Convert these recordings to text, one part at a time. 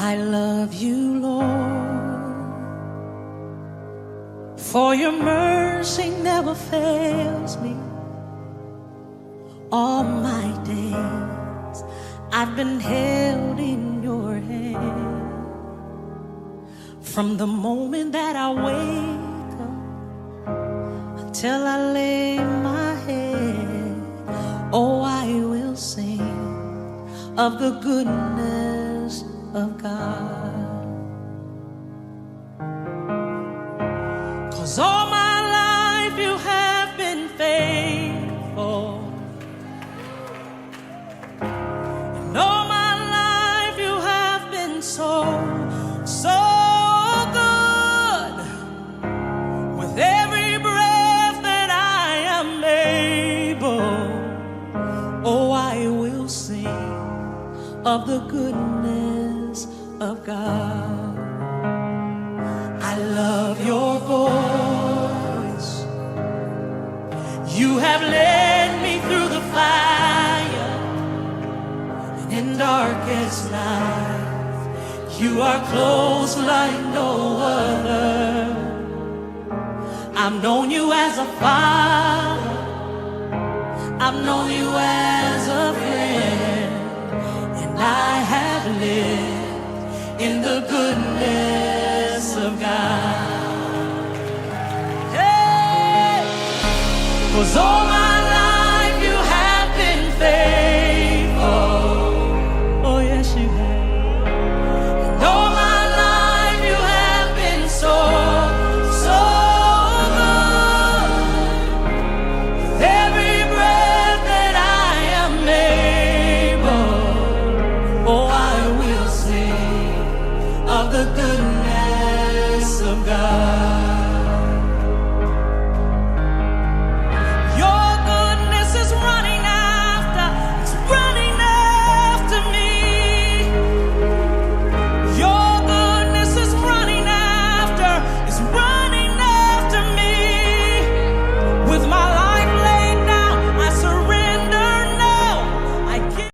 I love you, Lord, for your mercy never fails me. All my days I've been held in your hand. From the moment that I wake up until I lay my head, oh, I will sing of the goodness of God. 'Cause all my life you have been faithful. And all my life you have been so, so good. With every breath that I am able, oh, I will sing of the goodness of God. I love your voice. You have led me through the fire and in darkest night. You are close like no other. I've known you as a father. I've known you as a friend. I have lived in the goodness of God. Hey, 'cause all my life you have been faithful. Oh yes, you have. And all my life you have been so, so good. With every breath that I am able, oh, I will sing of the goodness of God. Your goodness is running after, it's running after me. Your goodness is running after, it's running after me. With my life laid down, I surrender now. I give.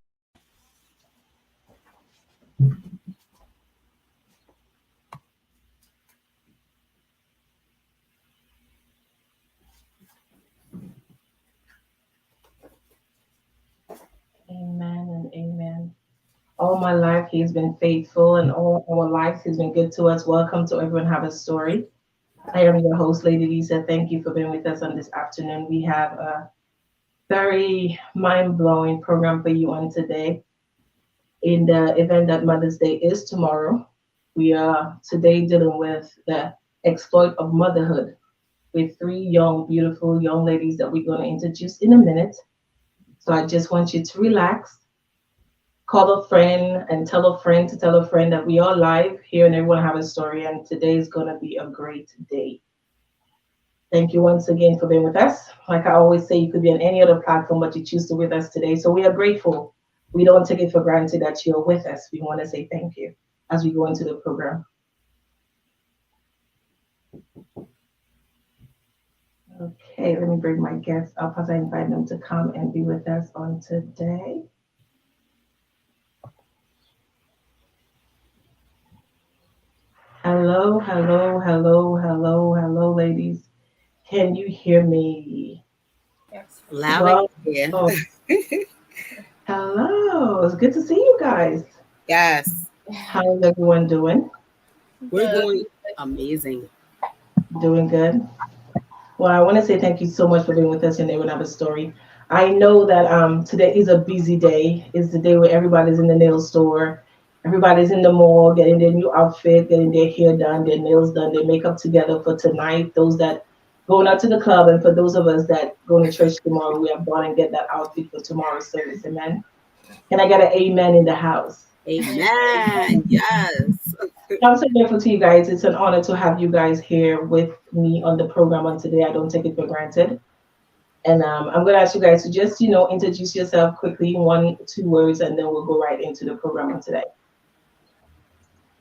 Amen and amen. All my life, He's been faithful, and all our lives, He's been good to us. Welcome to Everyone Have a Story. I am your host, Lady Lisa. Thank you for being with us on this afternoon. We have a very mind-blowing program for you on today. In the event that Mother's Day is tomorrow, we are today dealing with the exploit of motherhood with three young, beautiful young ladies that we're going to introduce in a minute. So I just want you to relax, call a friend and tell a friend to tell a friend that we are live here and Everyone Have a Story, and today is going to be a great day. Thank you once again for being with us. Like I always say, you could be on any other platform, but you choose to be with us today. So we are grateful. We don't take it for granted that you're with us. We want to say thank you as we go into the program. Okay, let me bring my guests up as I invite them to come and be with us on today. Hello, hello, hello, hello, hello, ladies. Can you hear me? Yes. Loud and clear. Hello, it's good to see you guys. Yes. How's everyone doing? We're doing amazing. Doing good. Well, I want to say thank you so much for being with us in Everyone Have a Story. I know that today is a busy day. It's the day where everybody's in the nail store. Everybody's in the mall getting their new outfit, getting their hair done, their nails done, their makeup together for tonight. Those that going out to the club, and for those of us that go to church tomorrow, we have gone and get that outfit for tomorrow's service. Amen. Can I get an amen in the house? Amen. Yes. I'm so grateful to you guys. It's an honor to have you guys here with me on the program on today. I don't take it for granted. And I'm going to ask you guys to just, introduce yourself quickly, 1-2 words, and then we'll go right into the program on today.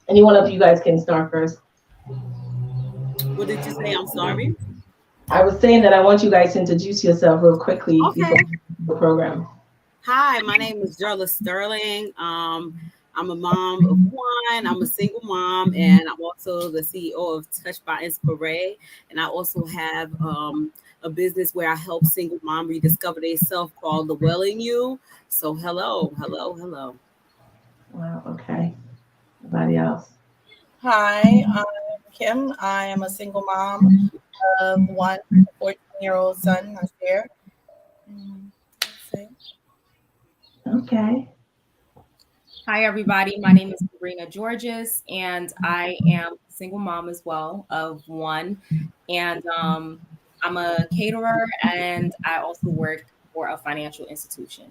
Any one of you guys can start first. What did you say? I'm sorry. I was saying that I want you guys to introduce yourself real quickly before Okay. the program. Hi, my name is Jerla Sterling. I'm a mom of one. I'm a single mom, and I'm also the CEO of Touch by Inspire. And I also have a business where I help single mom rediscover themselves called The Well in You. So hello, hello, hello. Wow. Okay. Anybody else? Hi, I'm Kim. I am a single mom of one 14-year-old son, Nasir. That's it. Okay. Hi, everybody. My name is Sabrina Georges, and I am a single mom as well of one. And I'm a caterer, and I also work for a financial institution.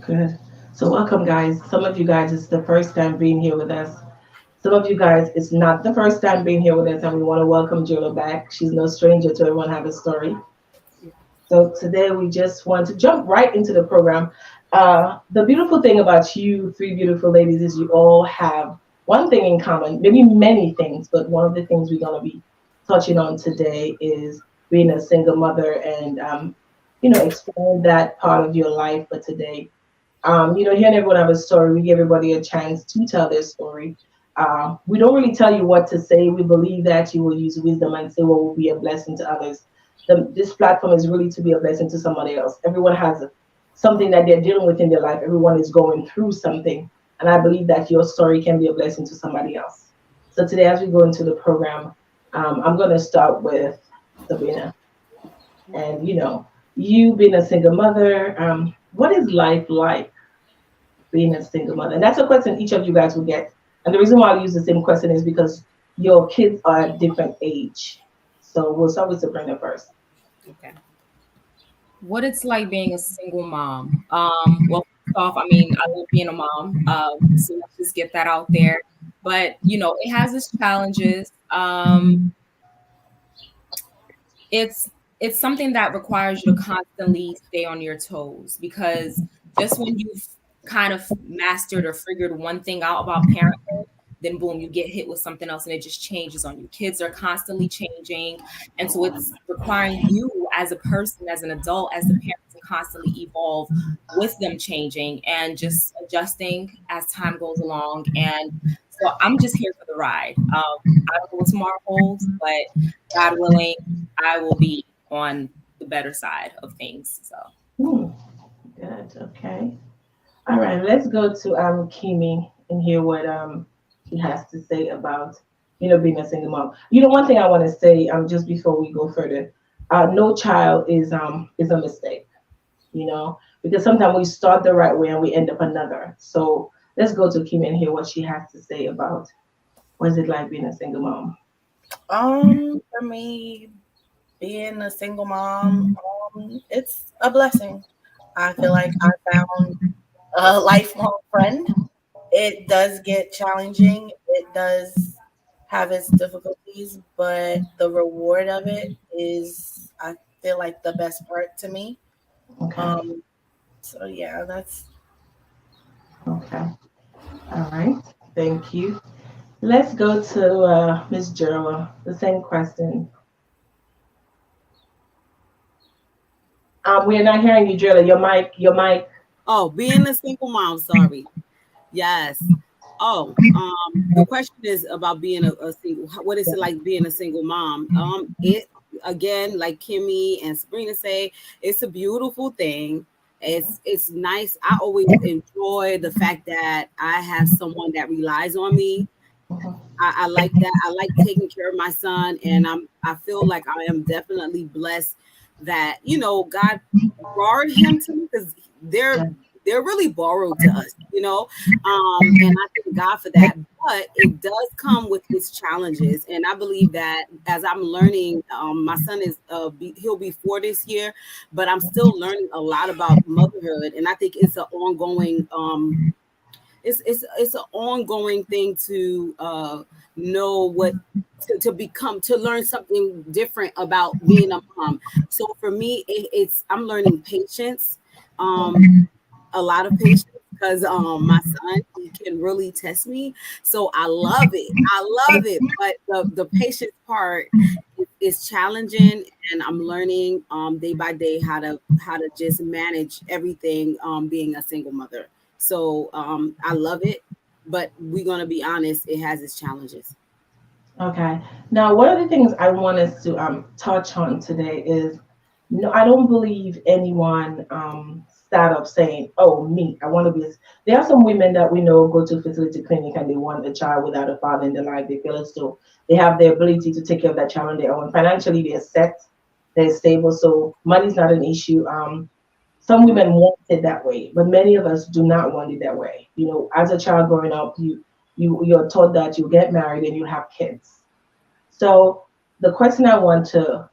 Good. So welcome, guys. Some of you guys, it's the first time being here with us. Some of you guys, it's not the first time being here with us, and we want to welcome Julia back. She's no stranger to Everyone Have a Story. So today we just want to jump right into the program. The beautiful thing about you three beautiful ladies is you all have one thing in common, maybe many things, but one of the things we're going to be touching on today is being a single mother and, exploring that part of your life for today. Hearing everyone have a story, we give everybody a chance to tell their story. We don't really tell you what to say. We believe that you will use wisdom and say what will be a blessing to others. This platform is really to be a blessing to somebody else. Everyone has something that they're dealing with in their life. Everyone is going through something. And I believe that your story can be a blessing to somebody else. So today, as we go into the program, I'm going to start with Sabrina. And, you being a single mother, what is life like being a single mother? And that's a question each of you guys will get. And the reason why I use the same question is because your kids are at different age. So we'll start with Sabrina first. Okay. What it's like being a single mom. Well, first off, I love being a mom. So let's just get that out there. But it has its challenges. It's something that requires you to constantly stay on your toes, because just when you've kind of mastered or figured one thing out about parenthood, then boom, you get hit with something else and it just changes on you. Kids are constantly changing. And so it's requiring you as a person, as an adult, as the parent, to constantly evolve with them changing and just adjusting as time goes along. And so I'm just here for the ride. I don't know what tomorrow holds, but God willing, I will be on the better side of things. So Good. Okay. All right. Let's go to Kimi and hear what she has to say about being a single mom. One thing I want to say just before we go further, no child is a mistake. Because sometimes we start the right way and we end up another. So let's go to Kimi and hear what she has to say about what is it like being a single mom. For me, being a single mom, it's a blessing. I feel like I found a lifelong friend. It does get challenging. It does have its difficulties, but the reward of it is, I feel like, the best part to me. Okay. So yeah, that's Okay. All right. Thank you. Let's go to Miss Jerla. The same question. We're not hearing you, Jerla. Your mic. Oh, being a single mom, sorry. Yes. Oh, the question is about being a single. What is it like being a single mom? It again, like Kimmy and Sabrina say, it's a beautiful thing. It's nice. I always enjoy the fact that I have someone that relies on me. I like that. I like taking care of my son, and I feel like I am definitely blessed that God brought him to me, because they're really borrowed to us, and I thank God for that. But it does come with its challenges, and I believe that as I'm learning, my son is he'll be 4 this year, but I'm still learning a lot about motherhood, and I think it's an ongoing it's an ongoing thing to know what to learn something different about being a mom. So for me, it's I'm learning patience, a lot of patience, because my son, he can really test me. So I love it, but the patience part is challenging, and I'm learning day by day how to just manage everything, being a single mother. So I love it. but we're gonna be honest, it has its challenges. Okay. Now, one of the things I want us to touch on today is no, I don't believe anyone start up saying, "Oh, me, I want to be." There are some women that we know go to fertility clinic and they want a child without a father in their life. They feel as though they have the ability to take care of that child on their own. Financially, they're set, they're stable, so money's not an issue. Some women want it that way, but many of us do not want it that way. You know, as a child growing up, you're taught that you get married and you have kids. So the question I want to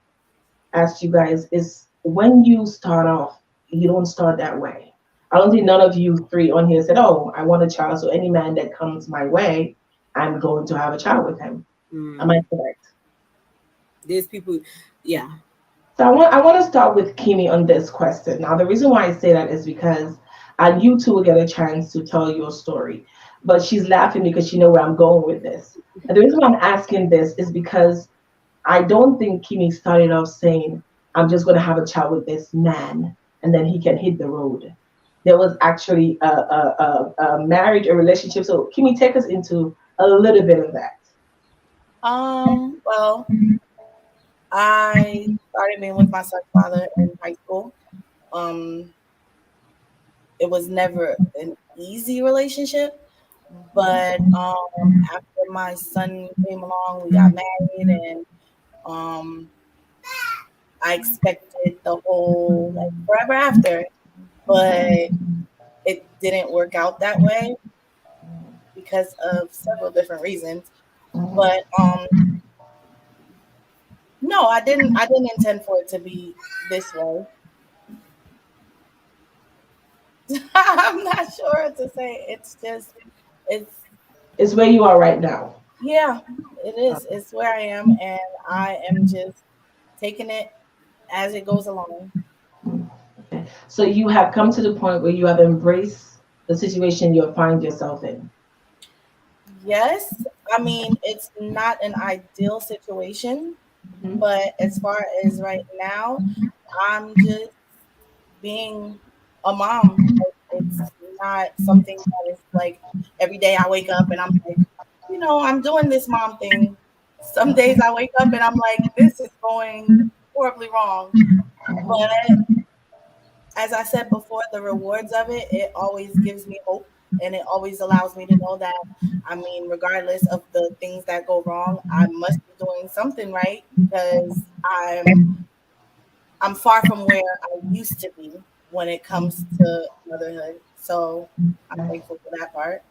ask you guys is when you start off, you don't start that way. I don't think none of you three on here said, "Oh, I want a child, so any man that comes my way, I'm going to have a child with him." Am I correct? There's people, yeah. So I want to start with Kimi on this question. Now, the reason why I say that is because you two will get a chance to tell your story. But she's laughing because she know where I'm going with this. And the reason why I'm asking this is because I don't think Kimi started off saying, "I'm just going to have a child with this man, and then he can hit the road." There was actually a marriage, a relationship. So Kimi, take us into a little bit of that. Well, I started being with my stepfather in high school. Um, it was never an easy relationship, but after my son came along, we got married, and um, I expected the whole like forever after, but it didn't work out that way because of several different reasons. But no, I didn't intend for it to be this way. I'm not sure what to say. It's just it's It's where you are right now. yeah, it is. It's where I am, and I am just taking it as it goes along. Okay. So you have come to the point where you have embraced the situation you find yourself in. Yes, I mean it's not an ideal situation, Mhm. but as far as right now, I'm just being a mom. Like, it's not something that is like every day I wake up and I'm like, I'm doing this mom thing. Some days I wake up and I'm like, this is going horribly wrong. But as I said before, the rewards of it, it always gives me hope and it always allows me to know that, I mean, regardless of the things that go wrong, I must be doing something right because I'm far from where I used to be when it comes to motherhood. So I'm thankful for that part.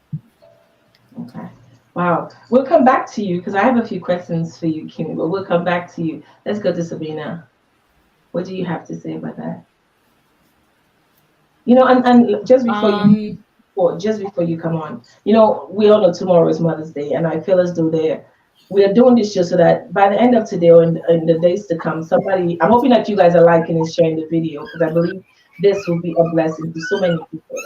Okay. Wow. We'll come back to you because I have a few questions for you, Kimi, but we'll come back to you. Let's go to Sabina. What do you have to say about that? You know, and just before you come on, you know, we all know tomorrow is Mother's Day, and I feel as though we are doing this just so that by the end of today or in the days to come, I'm hoping that you guys are liking and sharing the video because I believe this will be a blessing to so many people.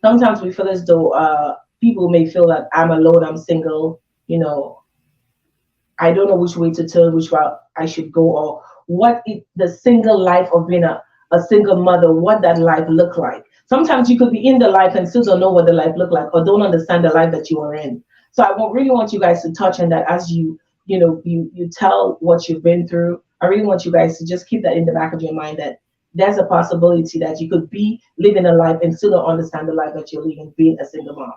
Sometimes we feel as though people may feel that I'm alone, I'm single, you know, I don't know which way to turn, which route I should go, or the single life of being a single mother, what that life look like. Sometimes you could be in the life and still don't know what the life look like or don't understand the life that you are in. So really want you guys to touch on that as you tell what you've been through. I really want you guys to just keep that in the back of your mind that there's a possibility that you could be living a life and still don't understand the life that you're living, being a single mom.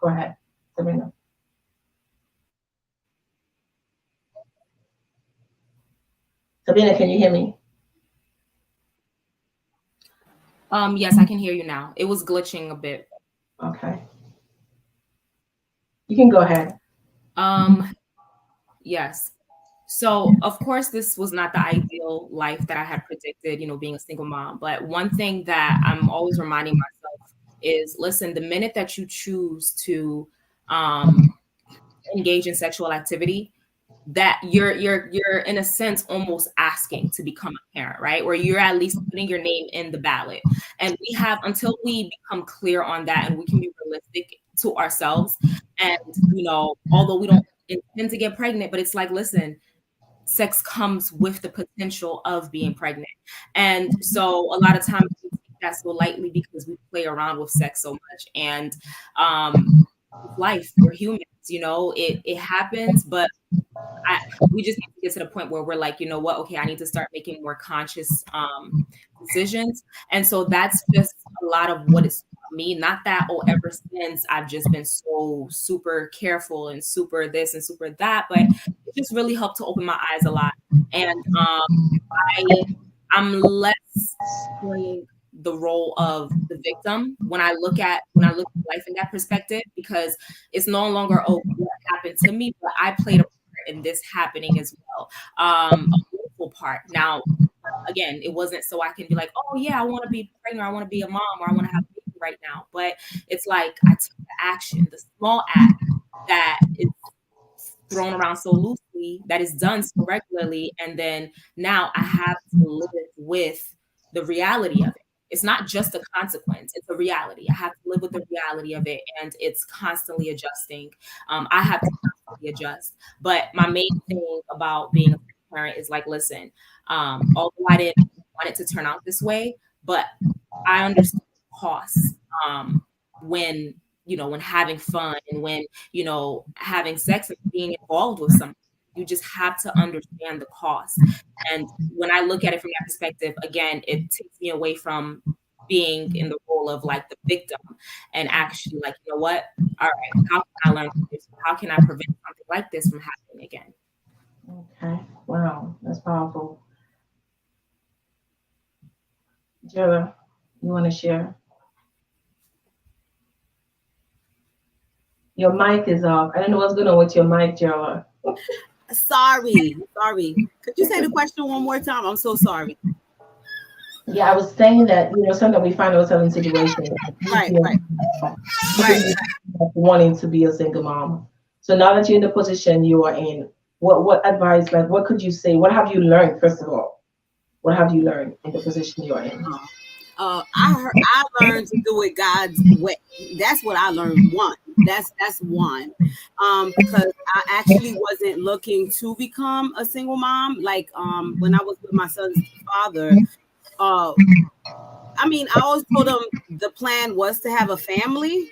Go ahead, Sabrina. Sabrina, can you hear me? Yes, I can hear you now. It was glitching a bit. Okay. You can go ahead. Yes. So, of course, this was not the ideal life that I had predicted, being a single mom. But one thing that I'm always reminding myself is, listen, the minute that you choose to engage in sexual activity, that you're in a sense almost asking to become a parent, right? Where you're at least putting your name in the ballot. And we have until we become clear on that and we can be realistic to ourselves. And although we don't intend to get pregnant, but it's like, listen, sex comes with the potential of being pregnant. And so a lot of times we take that so lightly because we play around with sex so much. And life. We're humans, you know, it happens, but we just need to get to the point where we're like, you know what, okay, I need to start making more conscious decisions. And so that's just a lot of what it's taught me. Not that, oh, ever since I've just been so super careful and super this and super that, but it just really helped to open my eyes a lot. And I'm less playing the role of the victim when I look at life in that perspective, because it's no longer, oh, what happened to me, but I played a part in this happening as well. A beautiful part. Now, again, it wasn't so I can be like, oh yeah, I want to be pregnant, or I want to be a mom, or I want to have a baby right now. But it's like I took the action, the small act that is thrown around so loosely, that is done so regularly, and then now I have to live with the reality of it. It's not just a consequence, it's a reality. I have to live with the reality of it, and it's constantly adjusting. I have to constantly adjust. But my main thing about being a parent is like, listen, although I didn't want it to turn out this way, but I understand the costs when, you know, when having fun and when, you know, having sex and being involved with someone. You just have to understand the cost. And when I look at it from that perspective, again, it takes me away from being in the role of like the victim, and actually like, you know what? All right, how can I learn from this? How can I prevent something like this from happening again? Okay. Wow, that's powerful. Jella, you want to share? Your mic is off. I don't know what's going on with your mic, Jella. Sorry. Could you say the question one more time? I'm so sorry. Yeah, I was saying that, you know, sometimes we find ourselves in situations Right. wanting to be a single mom. So now that you're in the position you are in, what advice, like what could you say? What have you learned, first of all? What have you learned in the position you're in? I learned to do it God's way. That's what I learned. That's one. Because I actually wasn't looking to become a single mom. Like when I was with my son's father, I mean, I always told him the plan was to have a family.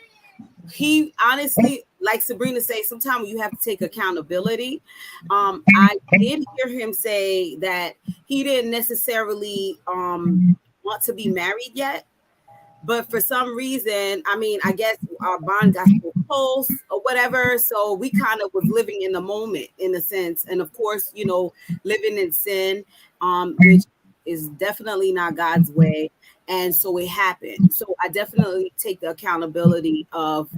He honestly, like Sabrina say, sometimes you have to take accountability. I did hear him say that he didn't necessarily want to be married yet, but for some reason, I mean, I guess our bond got so close or whatever, so we kind of was living in the moment in a sense. And of course, you know, living in sin, which is definitely not God's way. And so it happened. So I definitely take the accountability of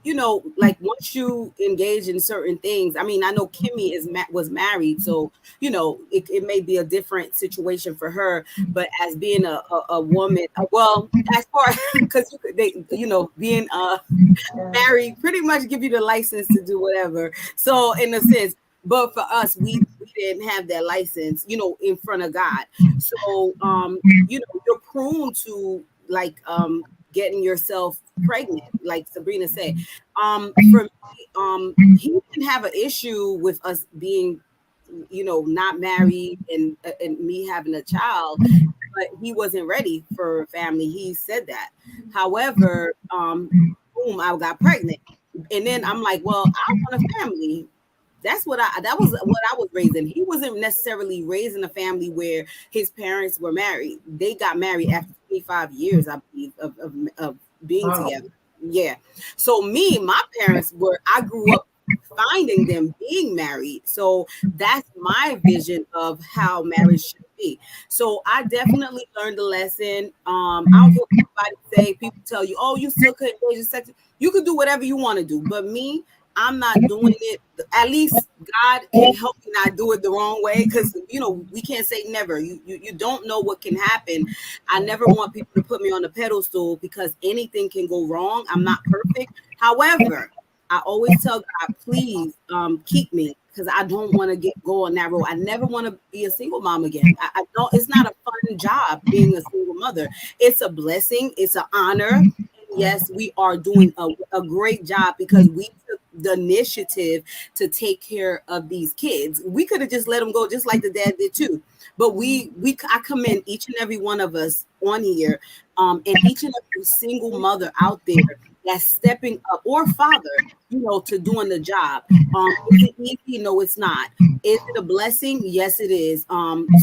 you know, like once you engage in certain things, I mean, I know Kimmy was married, so you know it may be a different situation for her. But as being a woman, well, as far because they, you know, being married, pretty much give you the license to do whatever. So in a sense, but for us, we didn't have that license, you know, in front of God. So you know, you're prone to like getting yourself pregnant, like Sabrina said. For me, he didn't have an issue with us being, you know, not married and me having a child, but he wasn't ready for family. He said that. However, boom, I got pregnant, and then I'm like, well, I want a family. That was what I was raising. He wasn't necessarily raising a family where his parents were married. They got married after 25 years, I believe, of being together. Yeah. So my parents I grew up finding them being married. So that's my vision of how marriage should be. So I definitely learned a lesson. I don't care what anybody say. People tell you, oh, you still couldn't engage in sex. You could do whatever you want to do. But me, I'm not doing it. At least God can help me not do it the wrong way, because you know we can't say never. You don't know what can happen. I never want people to put me on a pedestal because anything can go wrong. I'm not perfect. However, I always tell God, please keep me, because I don't want to go on that road. I never want to be a single mom again. I don't. It's not a fun job being a single mother. It's a blessing. It's an honor. Yes, we are doing a great job because we took the initiative to take care of these kids. We could have just let them go, just like the dad did too. But I commend each and every one of us on here, and each and every single mother out there that's stepping up, or father, to doing the job. Is it easy? No, it's not. Is it a blessing? Yes, it is.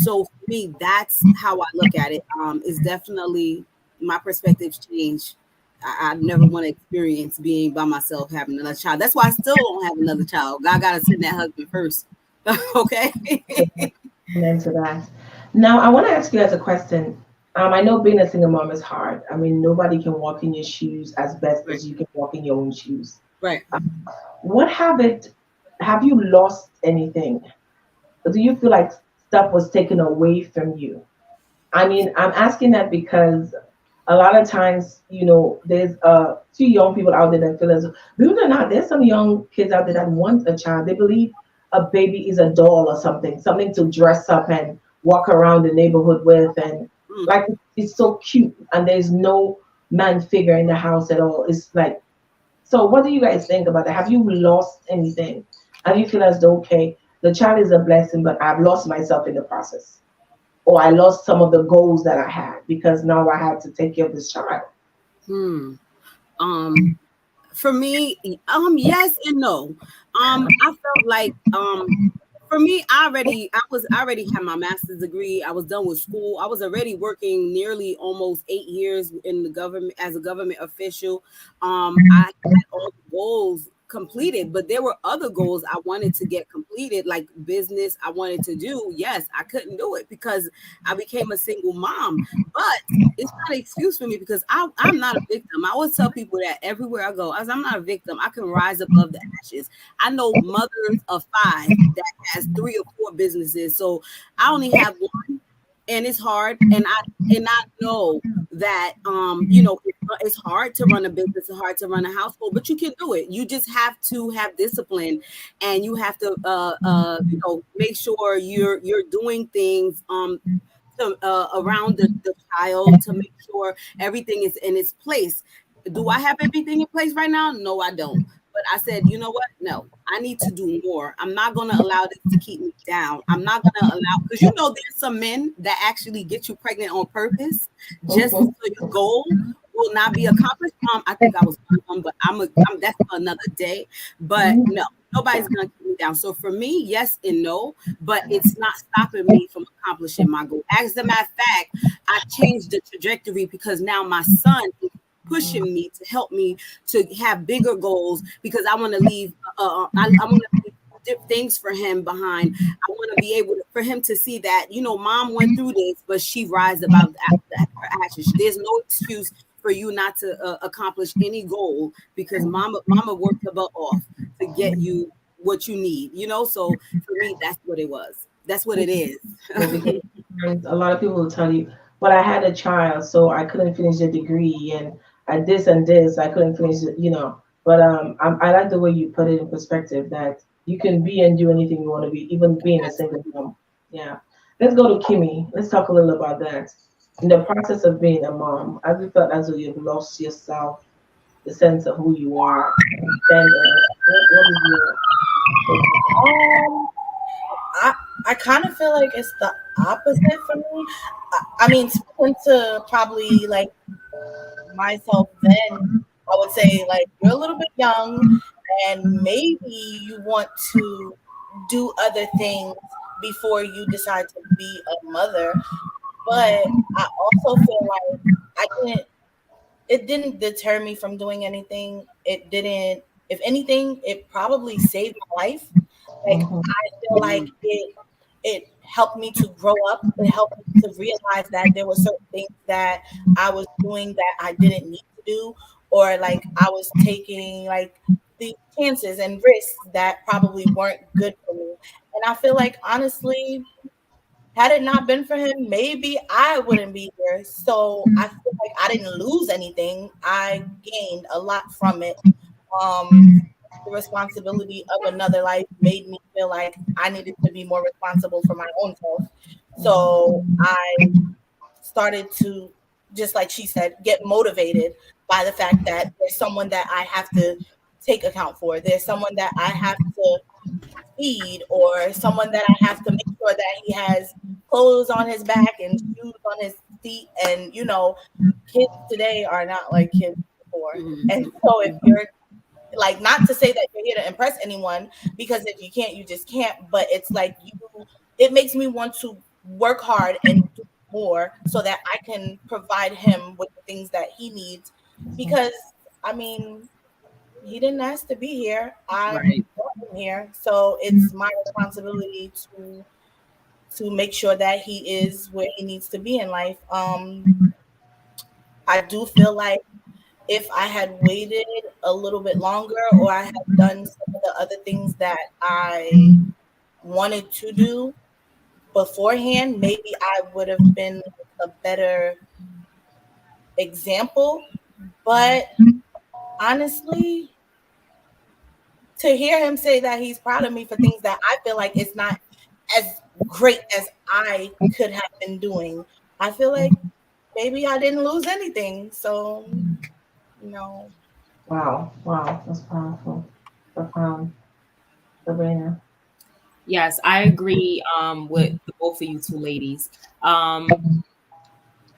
So for me, that's how I look at it. It's definitely my perspectives change. I never want to experience being by myself having another child. That's why I still don't have another child. God got to send that husband first. Okay. Amen to that. Now, I want to ask you guys a question. I know being a single mom is hard. I mean, nobody can walk in your shoes as best as you can walk in your own shoes. Right. What have you lost anything? Do you feel like stuff was taken away from you? I mean, I'm asking that because a lot of times, there's few young people out there that feel as, believe it or not, there's some young kids out there that want a child. They believe a baby is a doll or something to dress up and walk around the neighborhood with, and like it's so cute, and there's no man figure in the house at all. It's like, so what do you guys think about that? Have you lost anything? Have you feel as though, okay, the child is a blessing, but I've lost myself in the process, or I lost some of the goals that I had because now I had to take care of this child? For me, yes and no. I felt like for me, I already had my master's degree. I was done with school. I was already working nearly almost 8 years in the government as a government official. I had all the goals completed, but there were other goals I wanted to get completed, like business I wanted to do. Yes, I couldn't do it because I became a single mom, but it's not an excuse for me because I'm not a victim. I always tell people that everywhere I go, I'm not a victim. I can rise above the ashes. I know mothers of 5 that has 3 or 4 businesses, so I only have one. And it's hard, and I know that it's hard to run a business, it's hard to run a household, but you can do it. You just have to have discipline, and you have to make sure you're doing things around the child to make sure everything is in its place. Do I have everything in place right now? No, I don't. But I said, you know what? No, I need to do more. I'm not going to allow this to keep me down. I'm not going to allow, because there's some men that actually get you pregnant on purpose just so your goal will not be accomplished. I think I was one, but that's for another day. But no, nobody's going to keep me down. So for me, yes and no, but it's not stopping me from accomplishing my goal. As a matter of fact, I changed the trajectory because now my son is pushing me to help me to have bigger goals, because I want to leave I want to leave things for him behind. I want to be able for him to see that mom went through this, but she rise above her ashes. There's no excuse for you not to accomplish any goal, because mama worked her butt off to get you what you need, so for me that's what it was. That's what it is. A lot of people will tell you, well, I had a child, so I couldn't finish the degree, and I this and this, I couldn't finish it, But I like the way you put it in perspective, that you can be and do anything you want to be, even being a single mom. Yeah. Let's go to Kimmy. Let's talk a little about that. In the process of being a mom, have you felt as though you've lost yourself, the sense of who you are? What is your... I kind of feel like it's the opposite for me. I mean, speaking to probably like myself then, I would say like you're a little bit young and maybe you want to do other things before you decide to be a mother. But I also feel like it didn't deter me from doing anything. It didn't, if anything, it probably saved my life. Like I feel like it helped me to grow up. It helped me to realize that there were certain things that I was doing that I didn't need to do, or like I was taking like the chances and risks that probably weren't good for me. And I feel like honestly, had it not been for him, maybe I wouldn't be here. So I feel like I didn't lose anything. I gained a lot from it. The responsibility of another life made me feel like I needed to be more responsible for my own self. So I started to, just like she said, get motivated by the fact that there's someone that I have to take account for. There's someone that I have to feed, or someone that I have to make sure that he has clothes on his back and shoes on his feet. And, kids today are not like kids before. for. Mhm. And so if you're like, not to say that you're here to impress anyone, because if you can't, you just can't. But it's like it makes me want to work hard and do more so that I can provide him with the things that he needs. Because I mean, he didn't ask to be here. I Right. brought him here, so it's my responsibility to make sure that he is where he needs to be in life. I do feel like if I had waited a little bit longer, or I had done some of the other things that I wanted to do beforehand, maybe I would have been a better example. But honestly, to hear him say that he's proud of me for things that I feel like it's not as great as I could have been doing, I feel like maybe I didn't lose anything. So, no. Wow, that's powerful, profound. Sabrina. Yes, I agree with both of you two ladies.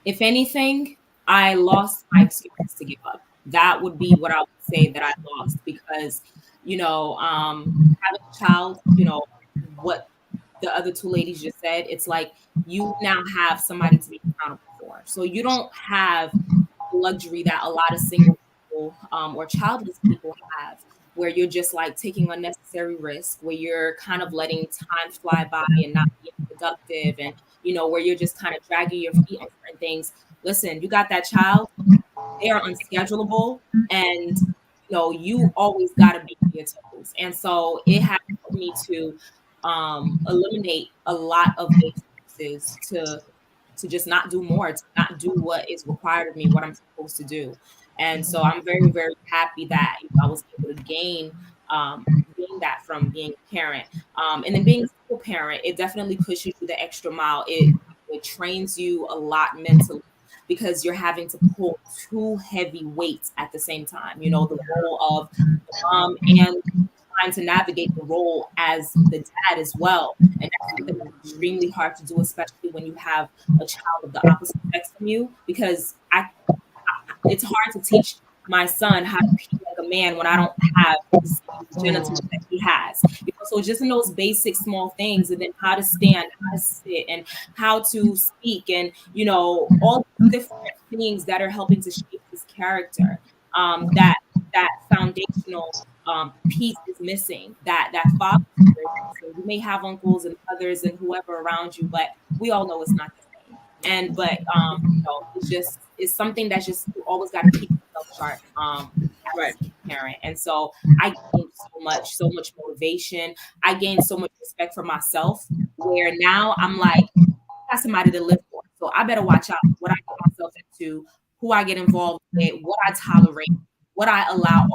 If anything, I lost my experience to give up. That would be what I would say that I lost, because, having a child, what the other two ladies just said, it's like you now have somebody to be accountable for. So you don't have the luxury that a lot of single people or childless people have, where you're just like taking unnecessary risk, where you're kind of letting time fly by and not being productive, and where you're just kind of dragging your feet on certain things. Listen, you got that child, they are unschedulable, and you always got to be on your toes. And so it has helped me to eliminate a lot of excuses to just not do more, to not do what is required of me, what I'm supposed to do. And so I'm very, very happy that I was able to gain that from being a parent. And then being a single parent, it definitely pushes you the extra mile. It trains you a lot mentally, because you're having to pull two heavy weights at the same time. The role of mom, and trying to navigate the role as the dad as well. And that's something that's extremely hard to do, especially when you have a child of the opposite sex from you, because it's hard to teach my son how to be like a man when I don't have the same genitals that he has. So just in those basic small things, and then how to stand, how to sit, and how to speak, and all the different things that are helping to shape his character. That foundational piece is missing. That father figure is missing. You may have uncles and others and whoever around you, but we all know it's not the same. And it's something that's just, you always got to keep yourself sharp as a parent. And so I gained so much motivation. I gained so much respect for myself, where now I'm like, I got somebody to live for. So I better watch out what I get myself into, who I get involved with, what I tolerate, what I allow.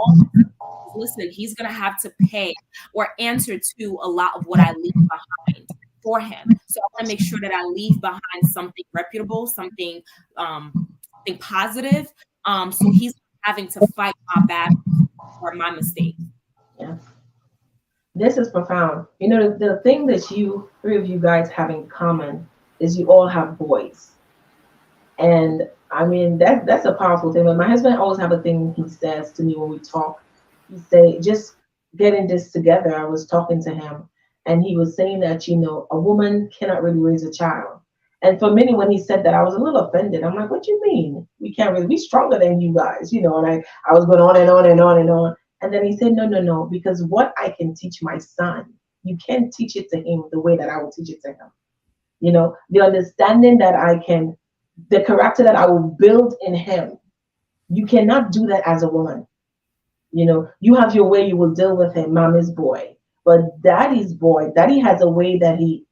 Listen, he's going to have to pay or answer to a lot of what I leave behind for him. So I want to make sure that I leave behind something reputable, something positive. So he's having to fight my battle or my mistakes. Yeah. This is profound. The thing that you three of you guys have in common is you all have boys. And I mean, that's a powerful thing. But my husband always have a thing he says to me when we talk. He say, just getting this together. I was talking to him, and he was saying that, a woman cannot really raise a child. And for many, when he said that, I was a little offended. I'm like, what do you mean? We can't really be stronger than you guys, and I was going on and on and on and on. And then he said, no, because what I can teach my son, you can't teach it to him the way that I will teach it to him. The understanding that the character that I will build in him, you cannot do that as a woman. You have your way you will deal with him, mommy's boy. But daddy's boy, daddy has a way that he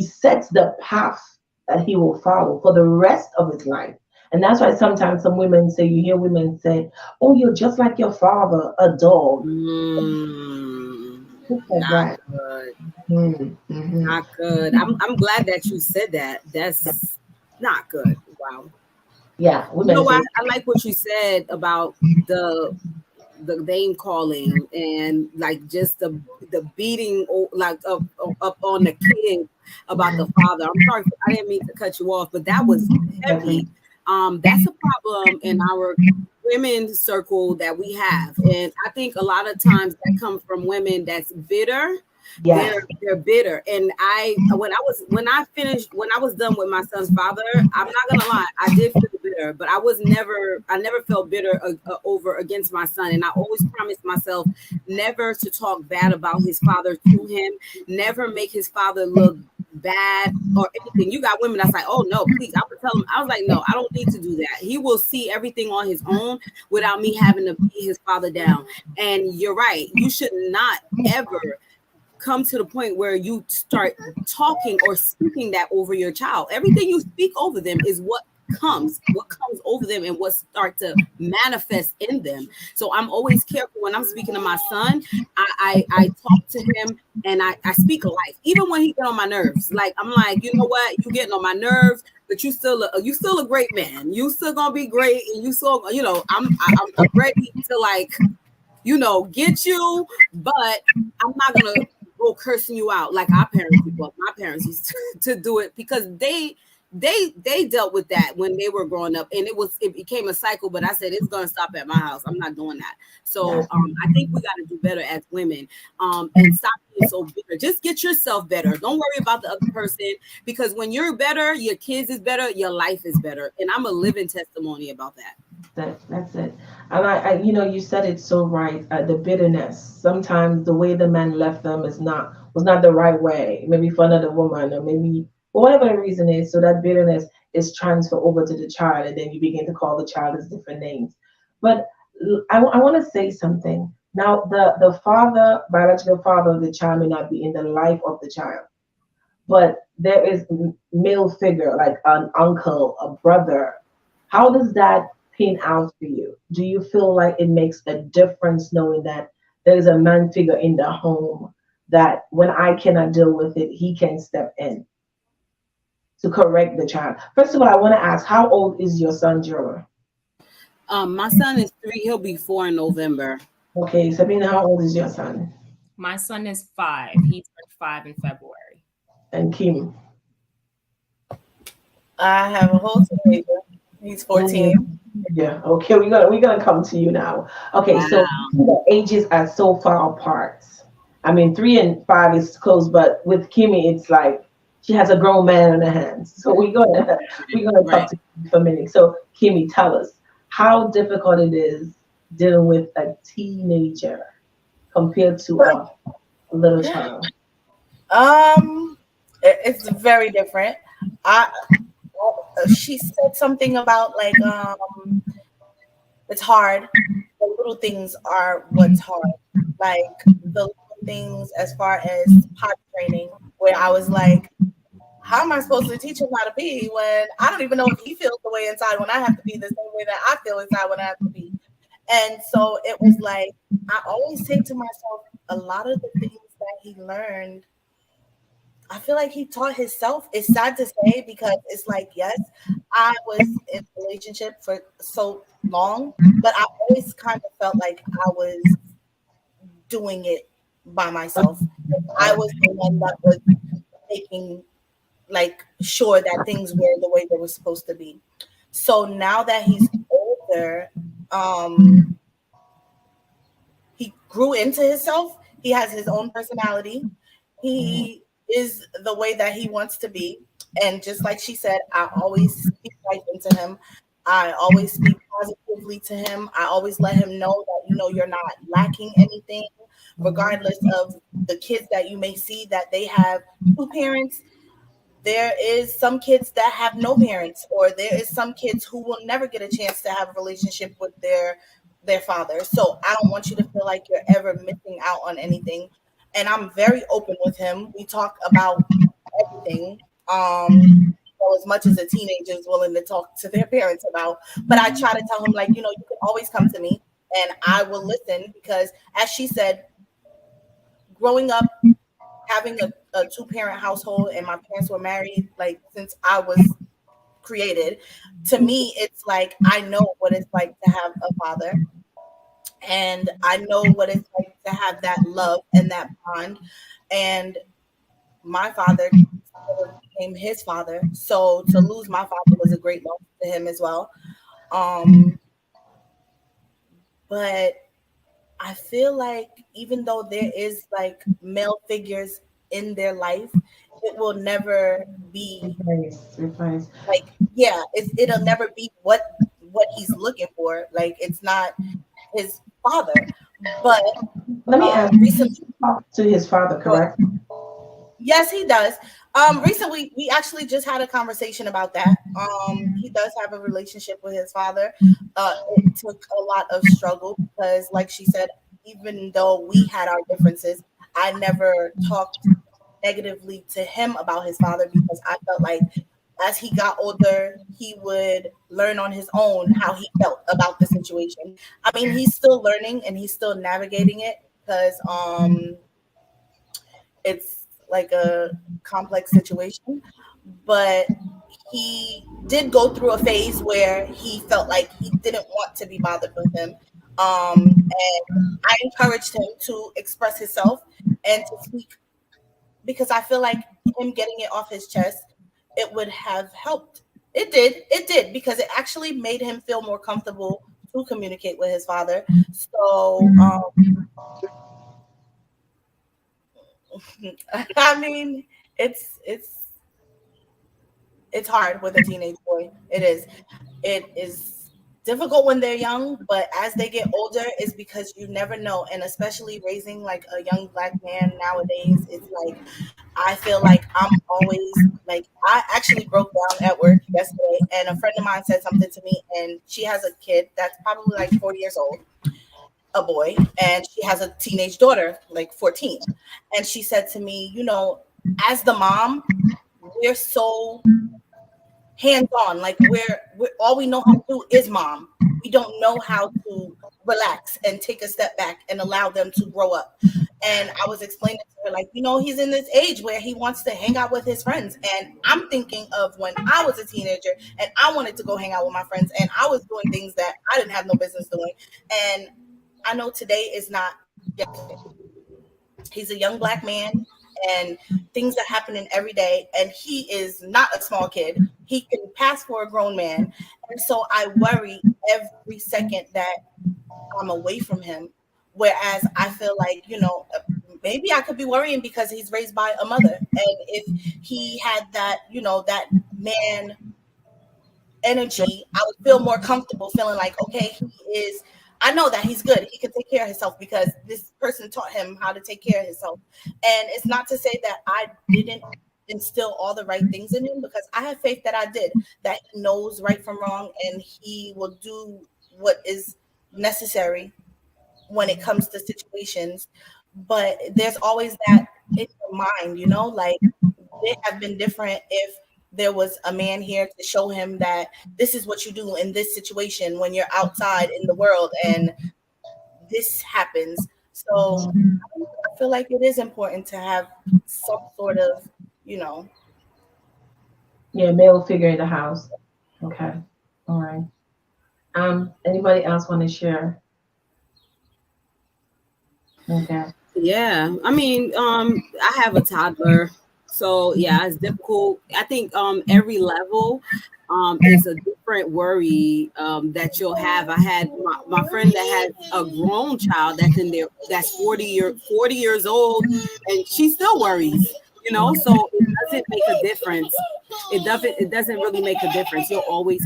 sets the path that he will follow for the rest of his life. And that's why sometimes some women say, you hear women say, oh, you're just like your father, a dog. Not good. Mm-hmm. Not good. I'm glad that you said that. That's not good. Wow. Yeah. I like what you said about the name calling, and like just the beating like up on the kid about the father. I'm sorry, I didn't mean to cut you off, but that was heavy. That's a problem in our women's circle that we have, and I think a lot of times that comes from women that's bitter. Yes. They're bitter, and when I was done with my son's father, I'm not gonna lie, I did feel bitter, but I never felt bitter over against my son, and I always promised myself never to talk bad about his father to him, never make his father look bad or anything. You got women that's like, oh no, please. I would tell him, I was like, no, I don't need to do that. He will see everything on his own without me having to beat his father down. And you're right, you should not ever come to the point where you start talking or speaking that over your child. Everything you speak over them is what comes over them and what start to manifest in them. So I'm always careful when I'm speaking to my son. I talk to him and I speak life, even when he get on my nerves. Like, I'm like, you know what, you getting on my nerves, but you still a great man. You still gonna be great, and you still, you know, I'm ready to, like, you know, get you, but I'm not gonna go cursing you out like our parents did. Well, my parents used to do it because they dealt with that when they were growing up, and it became a cycle. But I said, it's gonna stop at my house. I'm not doing that. So I think we got to do better as women, and stop being so bitter. Just get yourself better. Don't worry about the other person, because when you're better, your kids is better, your life is better. And I'm a living testimony about that. That's it. And I you know, you said it so right. The bitterness. Sometimes the way the man left them was not the right way. Maybe for another woman, or maybe for whatever the reason is. So that bitterness is transferred over to the child, and then you begin to call the child as different names. But I want to say something. Now, the father, biological father of the child, may not be in the life of the child, but there is male figure like an uncle, a brother. How does that pan out for you? Do you feel like it makes a difference knowing that there is a man figure in the home that when I cannot deal with it, he can step in to correct the child? First of all, I want to ask, how old is your son, Jura? My son is 3. He'll be 4 in November. Okay, Sabina, how old is your son? My son is 5. He turned 5 in February. And Kim? I have a whole teenager. He's 14. Yeah. Okay, we're gonna come to you now. Okay, Wow. So the ages are so far apart. I mean, 3 and 5 is close, but with Kimmy, it's like she has a grown man on her hands. So we're gonna talk to you for a minute. So Kimmy, tell us how difficult it is dealing with a teenager compared to a little child. It's very different. She said something about like it's hard. The little things are what's hard. Like the little things as far as potty training, where I was like, how am I supposed to teach him how to pee when I don't even know if he feels the way inside when I have to pee the same way that I feel inside when I have to pee. And so it was like, I always say to myself, a lot of the things that he learned, I feel like he taught himself. It's sad to say, because it's like, yes, I was in a relationship for so long, but I always kind of felt like I was doing it by myself. I was the one that was making like sure that things were the way they were supposed to be. So now that he's older, he grew into himself. He has his own personality. He is the way that he wants to be. And just like she said, I always speak life into him. I always speak positively to him. I always let him know that, you know, you're not lacking anything, regardless of the kids that you may see that they have 2 parents. There is some kids that have no parents, or there is some kids who will never get a chance to have a relationship with their father. So I don't want you to feel like you're ever missing out on anything. And I'm very open with him. We talk about everything. So as much as a teenager is willing to talk to their parents about, but I try to tell him, like, you know, you can always come to me and I will listen, because as she said, growing up, having a 2-parent household, and my parents were married like since I was created, to me it's like I know what it's like to have a father, and I know what it's like to have that love and that bond. And my father became his father, so to lose my father was a great loss to him as well. but I feel like even though there is like male figures in their life, it will never be Replace. like, yeah, it'll never be what he's looking for. Like, it's not his father. But Let me ask. recently, Talk to his father, correct? yes, he does. Recently, we actually just had a conversation about that. He does have a relationship with his father. It took a lot of struggle because, like she said, even though we had our differences, I never talked negatively to him about his father because I felt like as he got older, he would learn on his own how he felt about the situation. I mean, he's still learning and he's still navigating it because it's like a complex situation, but he did go through a phase where he felt like he didn't want to be bothered with him. And I encouraged him to express himself and to speak because I feel like him getting it off his chest, it would have helped. It did because it actually made him feel more comfortable to communicate with his father. So I mean, it's hard with a teenage boy. It is. It is difficult when they're young, but as they get older, it's because you never know. And especially raising like a young black man nowadays, it's like I feel like I'm always like I actually broke down at work yesterday, and a friend of mine said something to me, and she has a kid that's probably like 40 years old, a boy, and she has a teenage daughter, like 14. And she said to me, you know, as the mom, we're so hands-on, like we're all we know how to do is mom. We don't know how to relax and take a step back and allow them to grow up. And I was explaining to her, like, you know, he's in this age where he wants to hang out with his friends. And I'm thinking of when I was a teenager and I wanted to go hang out with my friends and I was doing things that I didn't have no business doing. And I know today is not yesterday. He's a young black man and things are happening every day. And he is not a small kid. He can pass for a grown man. And so I worry every second that I'm away from him. Whereas I feel like, you know, maybe I could be worrying because he's raised by a mother. And if he had that, you know, that man energy, I would feel more comfortable feeling like, okay, I know that he's good. He can take care of himself because this person taught him how to take care of himself. And it's not to say that I didn't instill all the right things in him because I have faith that I did, that he knows right from wrong and he will do what is necessary when it comes to situations. But there's always that in your mind, you know, like it have been different if there was a man here to show him that this is what you do in this situation when you're outside in the world and this happens. So I feel like it is important to have some sort of, you know. Yeah, male figure in the house. Okay. All right. Anybody else want to share? Okay. Yeah, I mean, I have a toddler, so yeah, it's difficult. I think every level is a different worry that you'll have. I had my friend that has a grown child that's 40 years old, and she still worries. You know, so it doesn't make a difference. It doesn't really make a difference. You'll always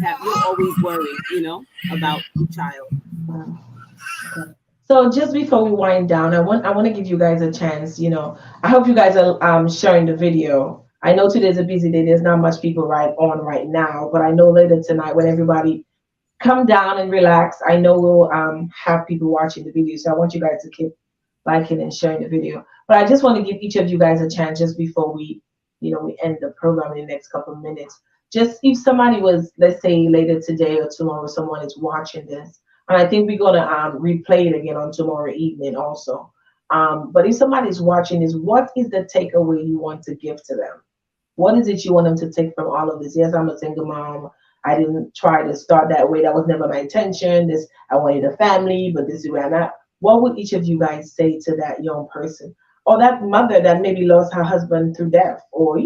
worry, you know, about your child. Okay. So just before we wind down, I want to give you guys a chance. You know, I hope you guys are sharing the video. I know today's a busy day. There's not much people right now, but I know later tonight when everybody come down and relax, I know we'll have people watching the video. So I want you guys to keep liking and sharing the video. But I just want to give each of you guys a chance just before we end the program in the next couple of minutes. Just if somebody was, let's say later today or tomorrow, someone is watching this. And I think we're going to replay it again on tomorrow evening also. But if somebody's watching this, what is the takeaway you want to give to them? What is it you want them to take from all of this? Yes, I'm a single mom. I didn't try to start that way. That was never my intention. I wanted a family, but this is where I'm at. What would each of you guys say to that young person? Or that mother that maybe lost her husband through death? Or,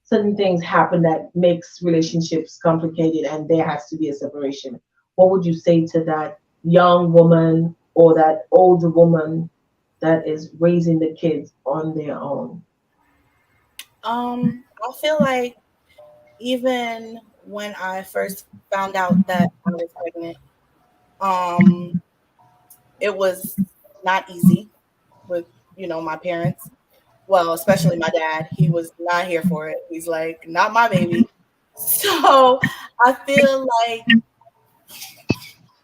certain things happen that makes relationships complicated and there has to be a separation. What would you say to that young woman or that older woman that is raising the kids on their own? I feel like even when I first found out that I was pregnant, um, it was not easy with, my parents. Well, especially my dad. He was not here for it. He's like, not my baby. So I feel like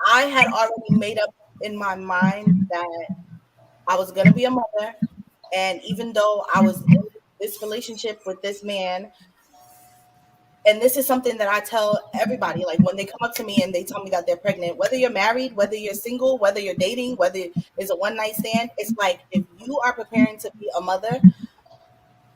I had already made up in my mind that I was going to be a mother. And even though I was in this relationship with this man, and this is something that I tell everybody, like when they come up to me and they tell me that they're pregnant, whether you're married, whether you're single, whether you're dating, whether it's a one night stand, it's like if you are preparing to be a mother,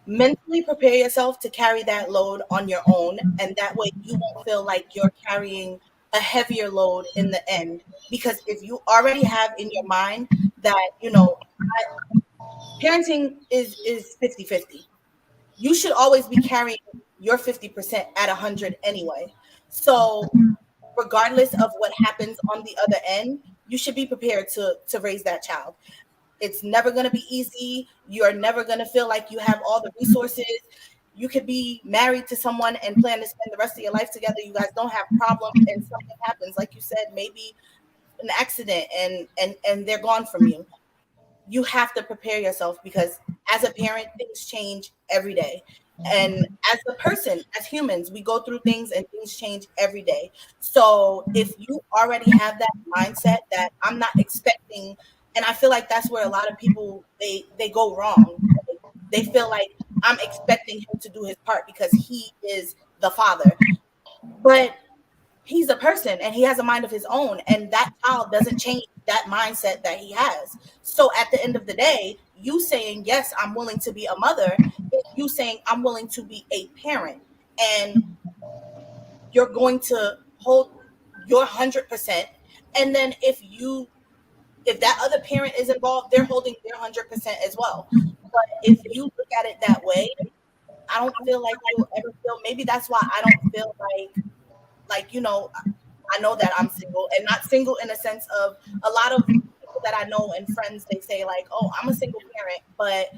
mentally prepare yourself to carry that load on your own. And that way you won't feel like you're carrying a heavier load in the end. Because if you already have in your mind that, parenting is 50-50, you should always be carrying your 50% at 100 anyway. So regardless of what happens on the other end, you should be prepared to raise that child. It's never going to be easy. You're never going to feel like you have all the resources. You could be married to someone and plan to spend the rest of your life together. You guys don't have problems, and something happens, like you said, maybe an accident, and they're gone from you. You have to prepare yourself, because as a parent, things change every day. And as a person, as humans, we go through things and things change every day. So if you already have that mindset that I'm not expecting, and I feel like that's where a lot of people, they go wrong. They feel like I'm expecting him to do his part because he is the father. But he's a person and he has a mind of his own, and that child doesn't change that mindset that he has. So at the end of the day, you saying, yes, I'm willing to be a mother, is you saying I'm willing to be a parent. And you're going to hold your 100%. And then if that other parent is involved, they're holding their 100% as well. But if you look at it that way, I don't feel like you'll ever feel, maybe that's why I don't feel like, I know that I'm single, and not single in a sense of a lot of people that I know and friends, they say like, oh, I'm a single parent, but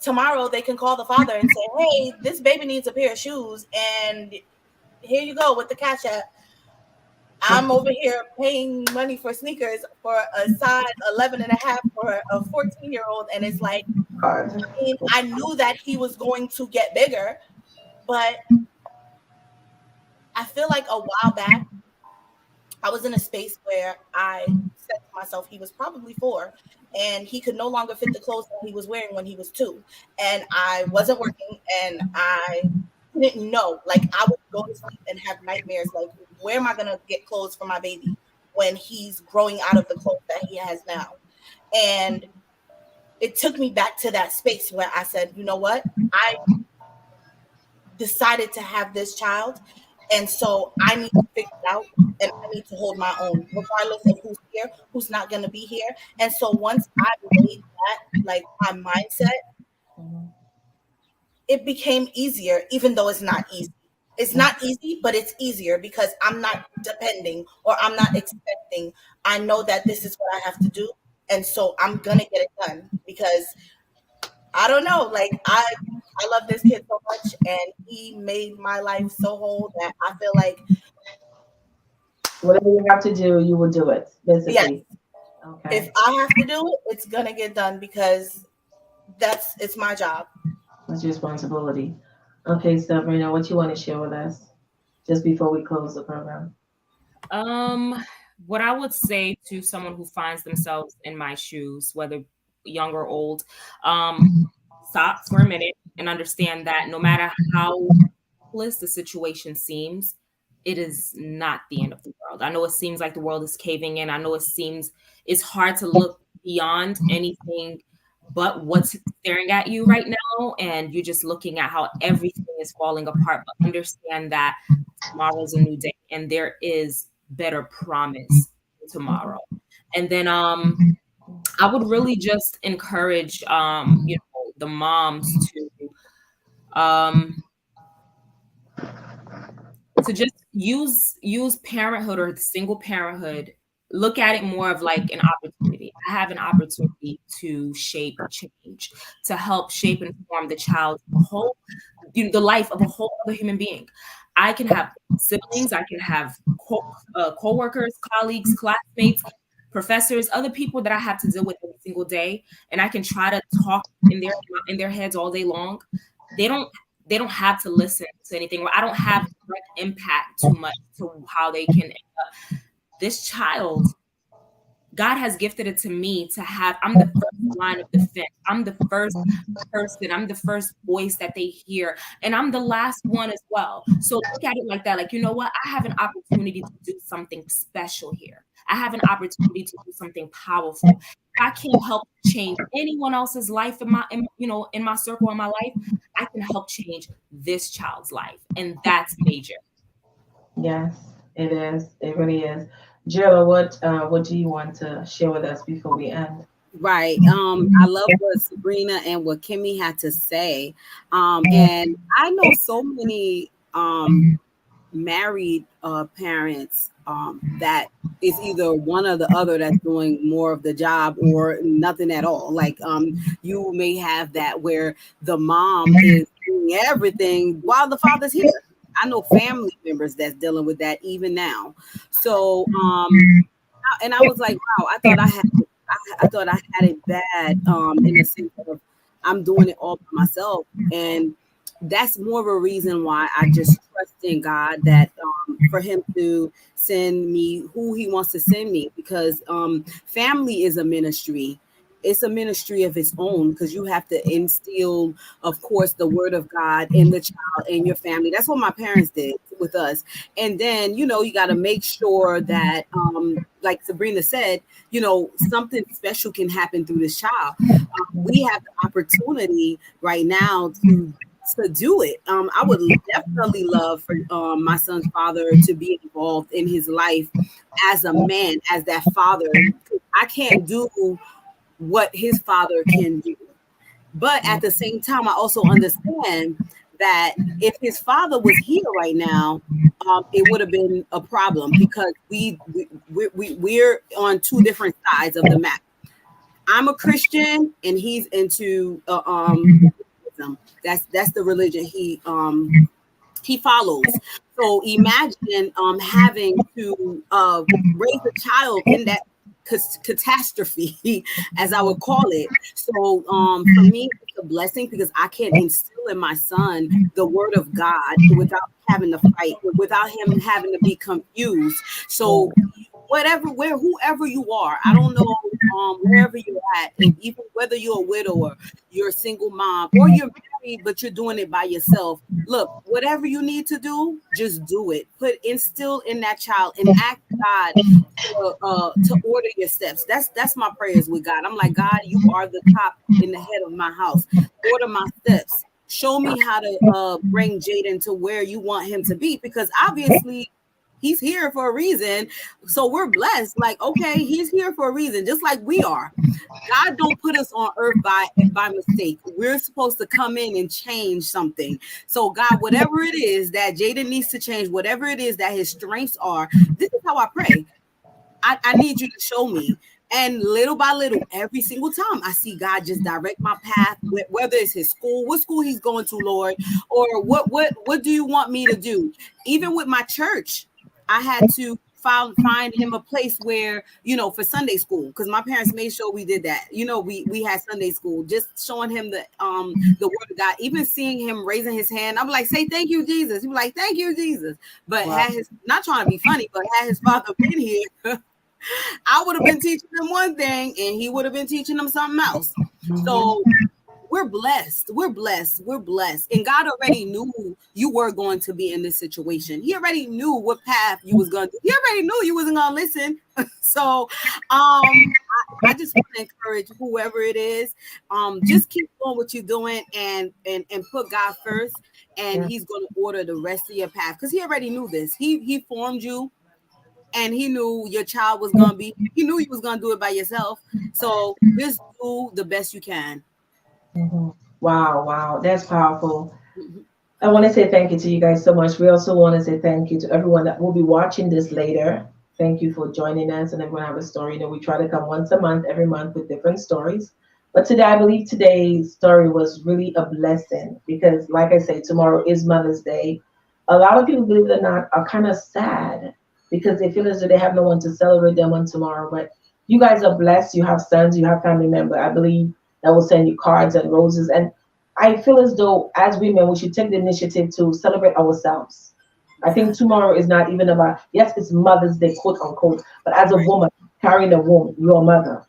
tomorrow they can call the father and say, hey, this baby needs a pair of shoes, and here you go with the cash app. I'm over here paying money for sneakers for a size 11 and a half for a 14-year-old. And it's like, I knew that he was going to get bigger, but I feel like a while back, I was in a space where I said to myself, he was probably 4, and he could no longer fit the clothes that he was wearing when he was 2. And I wasn't working, and I didn't know. Like, I would go to sleep and have nightmares, like, where am I going to get clothes for my baby when he's growing out of the clothes that he has now? And it took me back to that space where I said, you know what? I decided to have this child. And so I need to figure it out, and I need to hold my own, regardless of who's here, who's not going to be here. And so once I made that, like, my mindset, it became easier, even though it's not easy. It's not easy, but it's easier because I'm not depending or I'm not expecting. I know that this is what I have to do. And so I'm going to get it done, because I don't know, like, I love this kid so much, and he made my life so whole that I feel like whatever you have to do, you will do it, basically. Yes. Okay. If I have to do it, it's gonna get done, because it's my job. That's your responsibility. Okay, Sabrina, what you want to share with us just before we close the program? What I would say to someone who finds themselves in my shoes, whether young or old, stop for a minute and understand that no matter how hopeless the situation seems, it is not the end of the world. I know it seems like the world is caving in. I know it's hard to look beyond anything but what's staring at you right now, and you're just looking at how everything is falling apart. But understand that tomorrow's a new day, and there is better promise tomorrow. And then I would really just encourage the moms to just use parenthood or single parenthood look at it more of like an opportunity. I have an opportunity to shape change, to help shape and form the child's whole, the life of a whole other human being. I can have siblings, I can have co-workers, colleagues, classmates, professors, other people that I have to deal with every single day, and I can try to talk in their heads all day long. They don't have to listen to anything, or I don't have direct impact too much to how they can end up. This child, God has gifted it to me to have. I'm the first line of defense. I'm the first person. I'm the first voice that they hear. And I'm the last one as well. So look at it like that. Like, you know what? I have an opportunity to do something special here. I have an opportunity to do something powerful. If I can't help change anyone else's life in my circle in my life, I can help change this child's life. And that's major. Yes, it is. It really is. Jill, what do you want to share with us before we end? Right. I love what Sabrina and what Kimmy had to say. And I know so many married parents that is either one or the other that's doing more of the job or nothing at all. Like you may have that where the mom is doing everything while the father's here. I know family members that's dealing with that even now. So and I was like, wow, I thought I had it bad in the sense of I'm doing it all by myself. And that's more of a reason why I just trust in God that for him to send me who he wants to send me, because family is a ministry. It's a ministry of its own, because you have to instill, of course, the word of God in the child and your family. That's what my parents did with us. And then, you got to make sure that, like Sabrina said, something special can happen through this child. We have the opportunity right now to do it. I would definitely love for my son's father to be involved in his life as a man, as that father. I can't do what his father can do. But at the same time, I also understand that if his father was here right now, it would have been a problem, because we're on two different sides of the map. I'm a Christian and he's into Buddhism. That's the religion he follows. So imagine having to raise a child in that catastrophe, as I would call it. So for me, it's a blessing, because I can instill in my son the word of God without having to fight, without him having to be confused. So whoever you are, I don't know, wherever you're at, and even whether you're a widow or you're a single mom or you're married but you're doing it by yourself, look, whatever you need to do, just do it. Instill in that child and ask God to order your steps. That's my prayers with God. I'm like, God, you are the top in the head of my house. Order my steps. Show me how to bring Jaden to where you want him to be, because obviously he's here for a reason. So we're blessed. Like, okay, he's here for a reason, just like we are. God don't put us on earth by mistake. We're supposed to come in and change something. So God, whatever it is that Jaden needs to change, whatever it is that his strengths are, this is how I pray. I need you to show me. And little by little, every single time, I see God just direct my path, whether it's his school, what school he's going to, Lord, or what do you want me to do? Even with my church, I had to find him a place where, for Sunday school, because my parents made sure we did that. We had Sunday school, just showing him the word of God. Even seeing him raising his hand, I'm like, say thank you, Jesus. He was like, thank you, Jesus. But wow. Not trying to be funny, but had his father been here, I would have been teaching him one thing and he would have been teaching him something else. So we're blessed. We're blessed. We're blessed. And God already knew you were going to be in this situation. He already knew what path you was going to do. He already knew you wasn't going to listen. So I just want to encourage whoever it is, just keep doing what you're doing and put God first, and he's going to order the rest of your path, because he already knew this. He formed you. And he knew your child was going to be, he knew you was going to do it by yourself. So just do the best you can. Mm-hmm. Wow. That's powerful. I want to say thank you to you guys so much. We also want to say thank you to everyone that will be watching this later. Thank you for joining us, and everyone have a story. You know, we try to come once a month, every month, with different stories. But today, I believe today's story was really a blessing because, like I say, tomorrow is Mother's Day. A lot of people, believe it or not, are kind of sad because they feel as though they have no one to celebrate them on tomorrow. But you guys are blessed. You have sons, you have family members. I believe that will send you cards and roses. And I feel as though, as women, we should take the initiative to celebrate ourselves. I think tomorrow is not even about, yes, it's Mother's Day, quote unquote, but as a woman carrying a womb, you're a mother.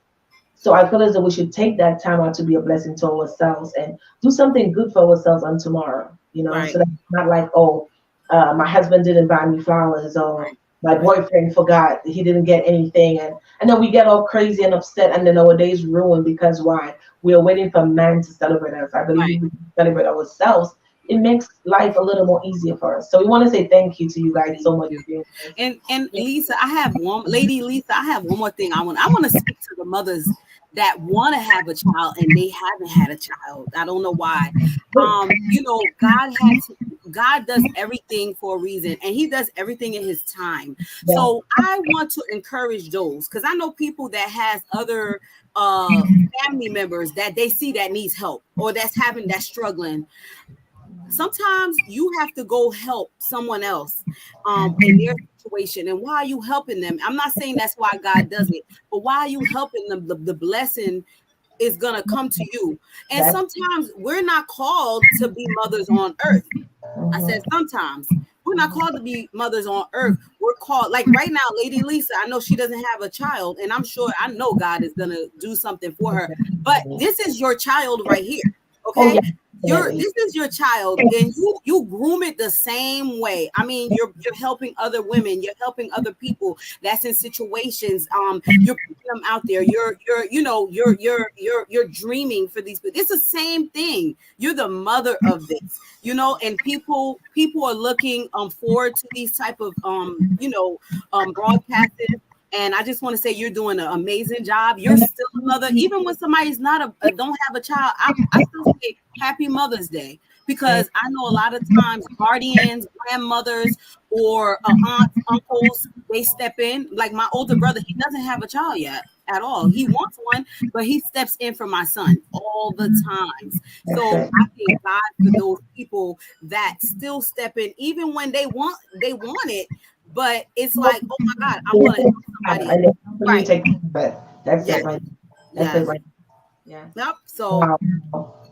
So I feel as though we should take that time out to be a blessing to ourselves and do something good for ourselves on tomorrow. You know, Right. so that's not like, oh, my husband didn't buy me flowers, or my boyfriend forgot he didn't get anything, and then we get all crazy and upset, and then our day's ruined because why? We are waiting for man to celebrate us. I believe if we celebrate ourselves, it makes life a little more easier for us. So we want to say thank you to you guys so much for being here. And Lisa, I have one lady, Lisa, I have one more thing. I want to speak to the mothers that want to have a child and they haven't had a child. I don't know why. You know, God does everything for a reason, and he does everything in his time. Yeah. So I want to encourage those, because I know people that has other family members that they see that needs help or that's struggling. Sometimes you have to go help someone else in their situation. And why are you helping them? I'm not saying that's why God does it, but why are you helping them? The blessing is going to come to you. And sometimes we're not called to be mothers on earth. I said sometimes. We're not called to be mothers on earth. We're called, like right now, Lady Lisa, I know she doesn't have a child, and I know God is going to do something for her. But this is your child right here. Okay. This is your child, and you groom it the same way. I mean, you're helping other women, you're helping other people that's in situations. You're putting them out there. You're dreaming for these people. It's the same thing. You're the mother of this, you know. And people are looking forward to these type of broadcasts. And I just want to say you're doing an amazing job. You're still a mother, even when somebody's don't have a child. I still say Happy Mother's Day, because I know a lot of times guardians, grandmothers, or aunts, uncles, they step in. Like my older brother, he doesn't have a child yet at all. He wants one, but he steps in for my son all the times. So I thank God for those people that still step in, even when they want it. But it's like, oh my God, I want to help somebody. Right. That's it, right? That's it, right? Yeah. Yep. So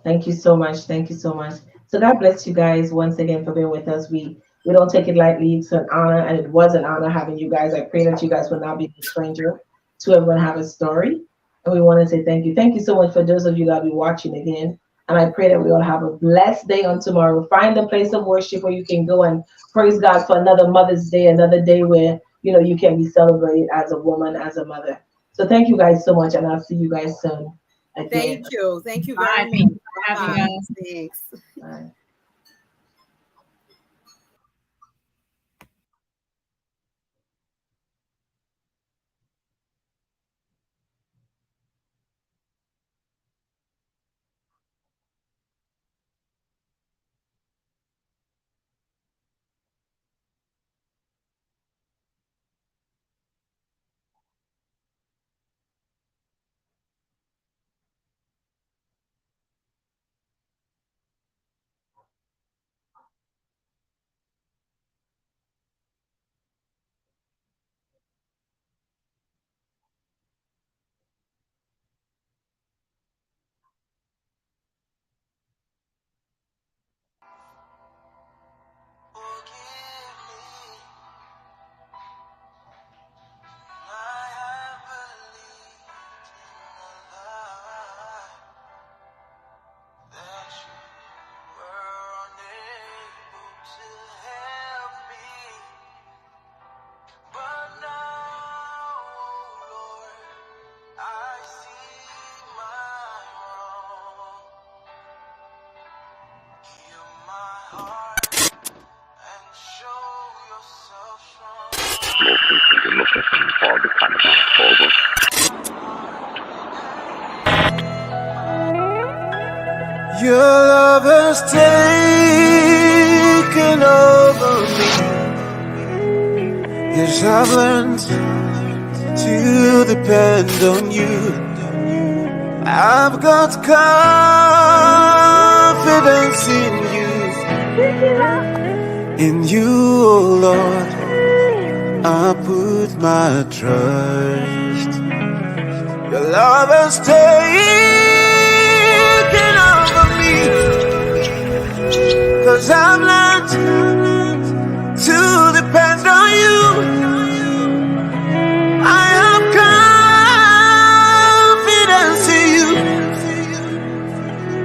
thank you so much. Thank you so much. So God bless you guys once again for being with us. We don't take it lightly. It's an honor, and it was an honor having you guys. I pray that you guys will not be a stranger to everyone have a story. And we want to say thank you. Thank you so much for those of you that will be watching again. And I pray that we all have a blessed day on tomorrow. Find a place of worship where you can go and praise God for another Mother's Day, another day where, you know, you can be celebrated as a woman, as a mother. So thank you guys so much, and I'll see you guys soon. Again. Thank you. Thank you Bye. very Thank much. you for having us. Thanks. Bye. Your love has taken over me. Yes, 'Cause I've learned to depend on you. I've got confidence in you. In you, oh Lord, I put my trust. Your love has taken over me. 'Cause I've learned to depend on you. I have confidence in you.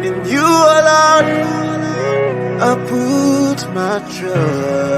In you, oh Lord, I put my trust.